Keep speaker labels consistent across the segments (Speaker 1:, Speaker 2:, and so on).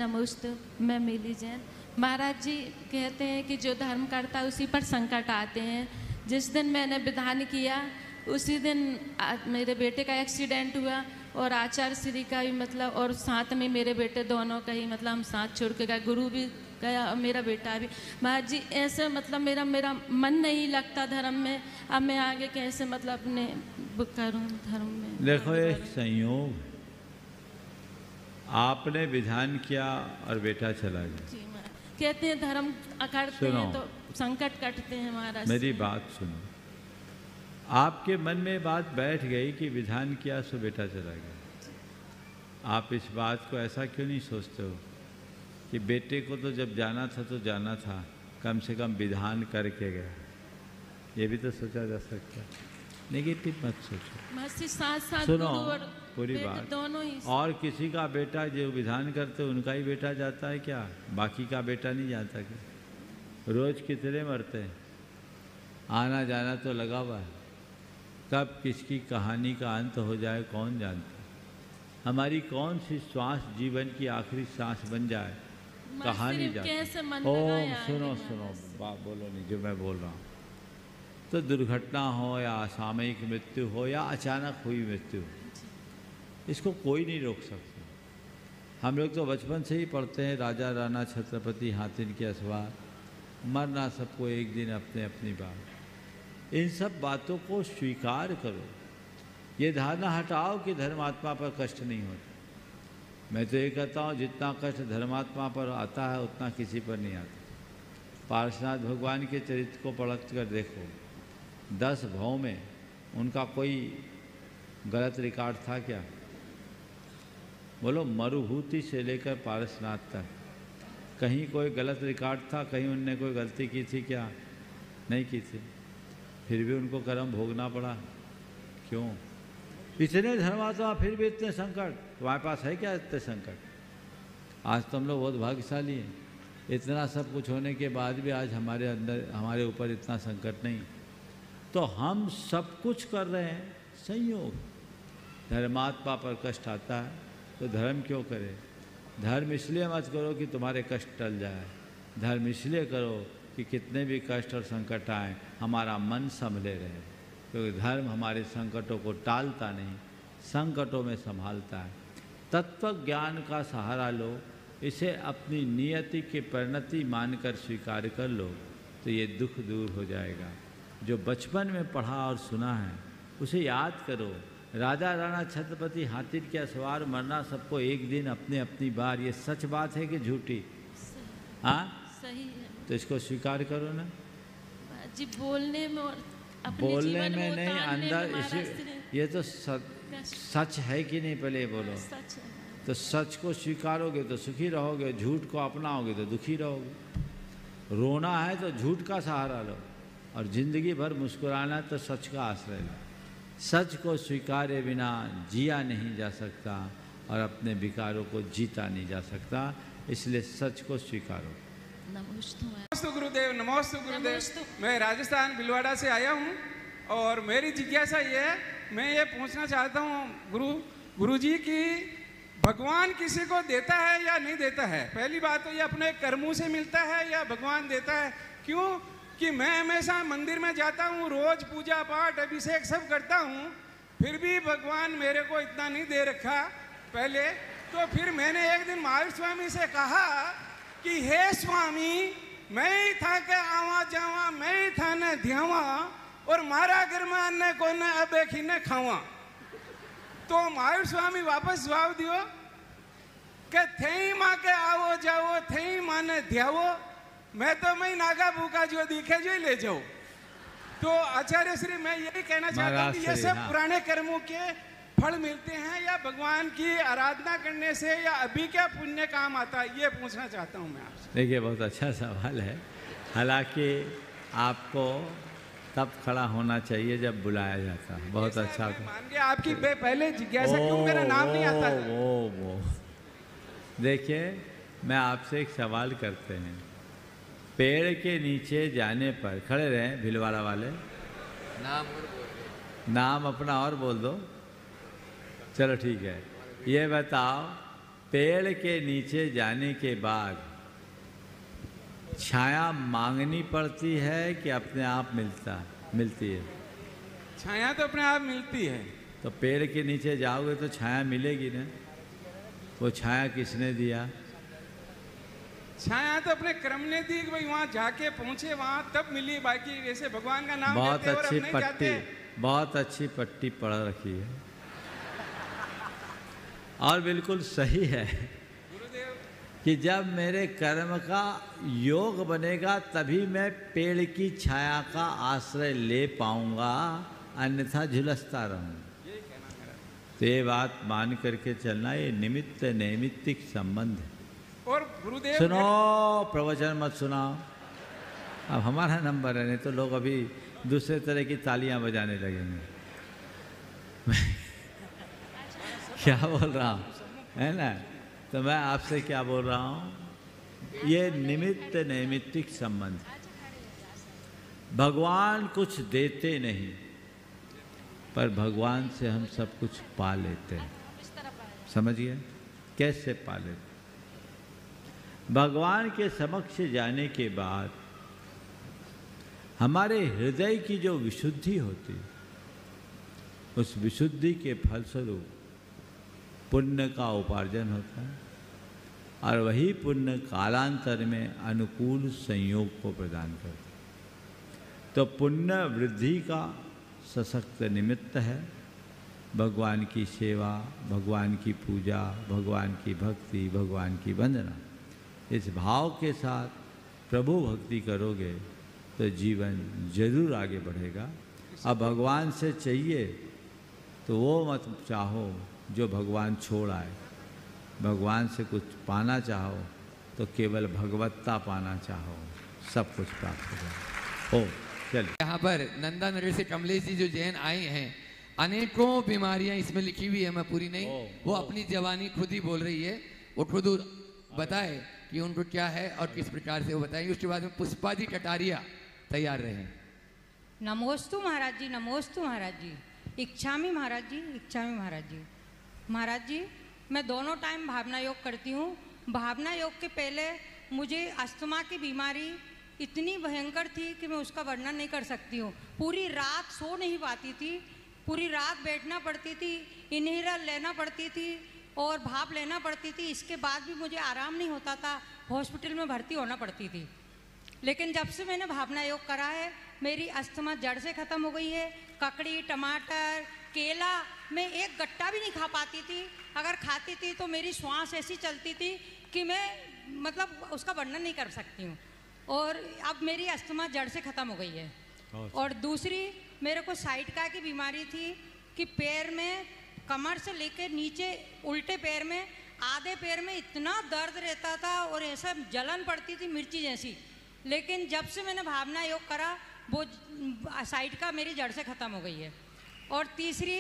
Speaker 1: नमोस्तु। मैं मिली जैन। महाराज जी कहते हैं कि जो धर्म करता है उसी पर संकट आते हैं। जिस दिन मैंने विधान किया उसी दिन मेरे बेटे का एक्सीडेंट हुआ और आचार्य श्री का भी मतलब, और साथ में मेरे बेटे दोनों का ही मतलब हम साथ छोड़ के गए, गुरु भी गया और मेरा बेटा भी। महाराज जी ऐसे मतलब मेरा मन नहीं लगता धर्म में। अब मैं आगे कैसे मतलब अपने करूँ धर्म में?
Speaker 2: देखो एक संयोग, आपने विधान किया और बेटा चला गया।
Speaker 1: जी महाराज, कहते हैं धर्म करते हैं तो संकट कटते हैं महाराज।
Speaker 2: मेरी बात सुनो, आपके मन में बात बैठ गई कि विधान किया सो बेटा चला गया। आप इस बात को ऐसा क्यों नहीं सोचते हो कि बेटे को तो जब जाना था तो जाना था, कम से कम विधान करके गया। ये भी तो सोचा जा सकता है। नेगेटिव मत सोचो,
Speaker 1: साथ साथ
Speaker 2: सुनो
Speaker 1: और
Speaker 2: पूरी बात।
Speaker 1: दोनों ही।
Speaker 2: और किसी का बेटा जो विधान करते उनका ही बेटा जाता है क्या? बाकी का बेटा नहीं जाता क्या? रोज कितने मरते हैं, आना जाना तो लगा हुआ है। कब किसकी कहानी का अंत हो जाए कौन जानता है। हमारी कौन सी श्वास जीवन की आखिरी सांस बन जाए कहानी जाती। ओम सुनो सुनो, बात बोलो नहीं जो मैं बोल रहा हूँ। तो दुर्घटना हो या असामयिक मृत्यु हो या अचानक हुई मृत्यु, इसको कोई नहीं रोक सकता। हम लोग तो बचपन से ही पढ़ते हैं, राजा राणा छत्रपति हाथिन के असवार, मरना सबको एक दिन अपने अपनी बात। इन सब बातों को स्वीकार करो। ये धारणा हटाओ कि धर्मात्मा पर कष्ट नहीं होता। मैं तो ये कहता हूँ जितना कष्ट धर्मात्मा पर आता है उतना किसी पर नहीं आता। पार्श्वनाथ भगवान के चरित्र को पलट कर देखो, 10 भाव में उनका कोई गलत रिकॉर्ड था क्या? बोलो, मरुभूति से लेकर पारसनाथ तक कहीं कोई गलत रिकॉर्ड था? कहीं उनने कोई गलती की थी क्या? नहीं की थी। फिर भी उनको कर्म भोगना पड़ा। क्यों? इतने धर्मात्मा फिर भी इतने संकट। तुम्हारे पास है क्या इतने संकट? आज तो हम लोग बहुत भाग्यशाली हैं, इतना सब कुछ होने के बाद भी आज हमारे अंदर हमारे ऊपर इतना संकट नहीं। तो हम सब कुछ कर रहे हैं संयोग। धर्मात्मा पर कष्ट आता है तो धर्म क्यों करे? धर्म इसलिए मत करो कि तुम्हारे कष्ट टल जाए। धर्म इसलिए करो कि कितने भी कष्ट और संकट आए हमारा मन संभले रहे, क्योंकि धर्म हमारे संकटों को टालता नहीं, संकटों में संभालता है। तत्व ज्ञान का सहारा लो, इसे अपनी नियति की परिणति मानकर स्वीकार कर लो तो ये दुख दूर हो जाएगा। जो बचपन में पढ़ा और सुना है उसे याद करो। राजा राणा छत्रपति हाथी के सवार, मरना सबको एक दिन अपने अपनी बार। ये सच बात है कि झूठी? हाँ
Speaker 1: सही है।
Speaker 2: तो इसको स्वीकार करो ना
Speaker 1: जी। बोलने में और
Speaker 2: बोलने में नहीं, अंदर इसे। ये तो सच है कि नहीं? पहले बोलो।
Speaker 1: सच है।
Speaker 2: तो सच को स्वीकारोगे तो सुखी रहोगे, झूठ को अपनाओगे तो दुखी रहोगे। रोना है तो झूठ का सहारा लो, और जिंदगी भर मुस्कुराना है तो सच का आश्रय लो। सच को स्वीकारे बिना जिया नहीं जा सकता और अपने विकारों को जीता नहीं जा सकता, इसलिए सच को स्वीकारो।
Speaker 3: नमोस्तु गुरुदेव। नमोस्तु गुरुदेव। मैं राजस्थान भिलवाड़ा से आया हूँ और मेरी जिज्ञासा ये है, मैं ये पूछना चाहता हूँ गुरुजी की भगवान किसी को देता है या नहीं देता है? पहली बात तो ये अपने कर्मों से मिलता है या भगवान देता है? क्यों कि मैं हमेशा मंदिर में जाता हूँ, रोज पूजा पाठ अभिषेक सब करता हूँ, फिर भी भगवान मेरे को इतना नहीं दे रखा पहले। तो फिर मैंने एक दिन महावीर स्वामी से कहा कि हे स्वामी, मैं ही था के आवा जावा, मैं ही था न ध्यावा, और मारा घर में अन्न को न अब एक ही न खावा। तो महावीर स्वामी वापस जवाब दियो कि थे माँ के आवो जाओ, थे माँ ने ध्यावो, मैं तो मैं नागा भूखा जो दिखे जो ले जाओ। तो आचार्य श्री, मैं यही कहना चाहता हूँ कि ये सब पुराने कर्मों के फल मिलते हैं या भगवान की आराधना करने से, या अभी क्या पुण्य काम आता है, ये पूछना चाहता हूँ मैं आपसे।
Speaker 2: देखिए, बहुत अच्छा सवाल है। हालांकि आपको तब खड़ा होना चाहिए जब बुलाया जाता है। बहुत अच्छा।
Speaker 3: मान गया आपकी पहले जिज्ञासा, क्यों मेरा नाम नहीं आता?
Speaker 2: वो देखिए, मैं आपसे एक सवाल करते हैं। पेड़ के नीचे जाने पर खड़े रहें भिलवाड़ा वाले, नाम अपना और बोल दो। चलो ठीक है। ये बताओ पेड़ के नीचे जाने के बाद छाया मांगनी पड़ती है कि अपने आप मिलती है?
Speaker 3: छाया तो अपने आप मिलती है।
Speaker 2: तो पेड़ के नीचे जाओगे तो छाया मिलेगी ना। वो छाया किसने दिया?
Speaker 3: छाया तो अपने क्रम ने दी कि भाई वहां जाके पहुंचे, वहां तब मिली। बाकी वैसे भगवान का नाम
Speaker 2: बहुत
Speaker 3: लेते और
Speaker 2: अच्छी
Speaker 3: हम नहीं
Speaker 2: पट्टी,
Speaker 3: जाते।
Speaker 2: बहुत अच्छी पट्टी पढ़ रखी है और बिल्कुल सही है
Speaker 3: गुरुदेव
Speaker 2: कि जब मेरे कर्म का योग बनेगा तभी मैं पेड़ की छाया का आश्रय ले पाऊंगा, अन्यथा झुलसता रहूंगा। तो ये बात मान करके चलना, ये निमित्त नैमित्तिक संबंध है।
Speaker 3: और गुरुदेव
Speaker 2: सुनो, प्रवचन मत सुनाओ। अब हमारा नंबर है, नहीं तो लोग अभी दूसरे तरह की तालियां बजाने लगेंगे। क्या बोल रहा हूँ, है ना? तो मैं आपसे क्या बोल रहा हूँ, ये निमित्त नैमित्तिक संबंध। भगवान कुछ देते नहीं, पर भगवान से हम सब कुछ पा लेते हैं। समझिए कैसे पा लेते? भगवान के समक्ष जाने के बाद हमारे हृदय की जो विशुद्धि होती, उस विशुद्धि के फलस्वरूप पुण्य का उपार्जन होता है और वही पुण्य कालांतर में अनुकूल संयोग को प्रदान करता है। तो पुण्य वृद्धि का सशक्त निमित्त है भगवान की सेवा, भगवान की पूजा, भगवान की भक्ति, भगवान की वंदना। इस भाव के साथ प्रभु भक्ति करोगे तो जीवन जरूर आगे बढ़ेगा। अब भगवान से चाहिए तो वो मत चाहो जो भगवान छोड़ आए। भगवान से कुछ पाना चाहो तो केवल भगवत्ता पाना चाहो, सब कुछ प्राप्त हो जाए। चलिए,
Speaker 4: यहाँ पर नंदा नगर से कमलेश जी जो जैन आए हैं, अनेकों बीमारियां इसमें लिखी हुई है, मैं पूरी नहीं, वो अपनी जवानी खुद ही बोल रही है। वो खुद बताए कि उनको क्या है और किस प्रकार से वो बताएंगे। उसके बाद में पुष्पा जी कटारिया तैयार रहे।
Speaker 5: नमोस्तु महाराज जी, नमोस्तु महाराज जी। इच्छामी महाराज जी, इच्छामी महाराज जी। महाराज जी, मैं दोनों टाइम भावना योग करती हूँ। भावना योग के पहले मुझे अस्थमा की बीमारी इतनी भयंकर थी कि मैं उसका वर्णन नहीं कर सकती हूँ। पूरी रात सो नहीं पाती थी, पूरी रात बैठना पड़ती थी, इनहेलर लेना पड़ती थी और भाप लेना पड़ती थी। इसके बाद भी मुझे आराम नहीं होता था, हॉस्पिटल में भर्ती होना पड़ती थी। लेकिन जब से मैंने भावना योग करा है, मेरी अस्थमा जड़ से ख़त्म हो गई है। ककड़ी, टमाटर, केला मैं एक गट्टा भी नहीं खा पाती थी। अगर खाती थी तो मेरी श्वास ऐसी चलती थी कि मैं मतलब उसका वर्णन नहीं कर सकती हूँ। और अब मेरी अस्थमा जड़ से ख़त्म हो गई है। और दूसरी, मेरे को साइटिका की बीमारी थी कि पैर में, कमर से लेकर नीचे उल्टे पैर में, आधे पैर में इतना दर्द रहता था और ऐसा जलन पड़ती थी मिर्ची जैसी। लेकिन जब से मैंने भावना योग करा, वो साइटिका मेरी जड़ से ख़त्म हो गई है। और तीसरी,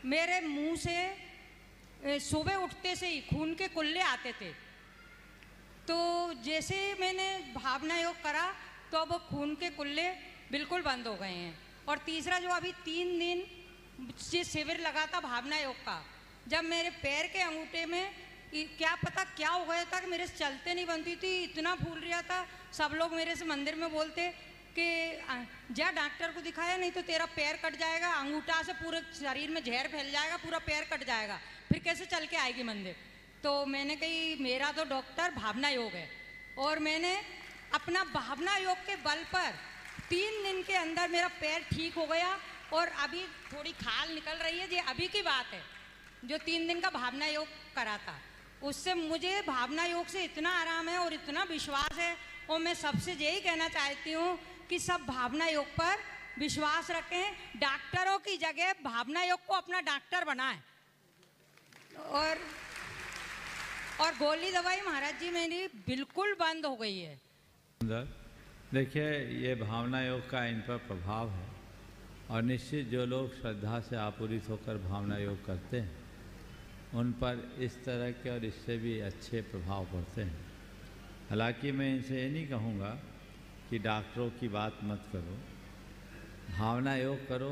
Speaker 5: मेरे मुंह से सुबह उठते से ही खून के कुल्ले आते थे। तो जैसे मैंने भावना योग करा तो अब खून के कुल्ले बिल्कुल बंद हो गए हैं। और तीसरा, जो अभी 3 दिन से शिविर लगा था भावना योग का, जब मेरे पैर के अंगूठे में क्या पता क्या हो गया था कि मेरे से चलते नहीं बनती थी, इतना फूल रहा था। सब लोग मेरे से मंदिर में बोलते कि जा डॉक्टर को दिखाया, नहीं तो तेरा पैर कट जाएगा, अंगूठा से पूरे शरीर में जहर फैल जाएगा, पूरा पैर कट जाएगा, फिर कैसे चल के आएगी मंदिर। तो मैंने कही मेरा तो डॉक्टर भावना योग है। और मैंने अपना भावना योग के बल पर 3 दिन के अंदर मेरा पैर ठीक हो गया। और अभी थोड़ी खाल निकल रही है, ये अभी की बात है, जो 3 दिन का भावना योग करा था, उससे मुझे भावना योग से इतना आराम है और इतना विश्वास है। और मैं सबसे यही कहना चाहती हूँ कि सब भावना योग पर विश्वास रखें, डॉक्टरों की जगह भावना योग को अपना डॉक्टर बनाएं। और गोली दवाई महाराज जी मेरी बिल्कुल बंद हो गई है।
Speaker 2: देखिए, ये भावना योग का इन पर प्रभाव है और निश्चित जो लोग श्रद्धा से आपूरित होकर भावना योग करते हैं उन पर इस तरह के और इससे भी अच्छे प्रभाव पड़ते हैं। हालांकि मैं इनसे ये नहीं कहूँगा कि डॉक्टरों की बात मत करो, भावना योग करो,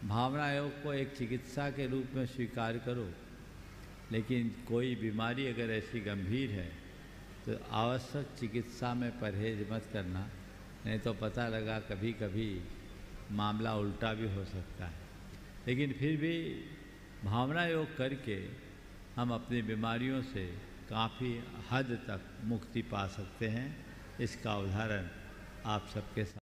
Speaker 2: भावना योग को एक चिकित्सा के रूप में स्वीकार करो। लेकिन कोई बीमारी अगर ऐसी गंभीर है तो आवश्यक चिकित्सा में परहेज मत करना, नहीं तो पता लगा कभी कभी मामला उल्टा भी हो सकता है। लेकिन फिर भी भावना योग करके हम अपनी बीमारियों से काफ़ी हद तक मुक्ति पा सकते हैं। इसका उदाहरण आप सबके साथ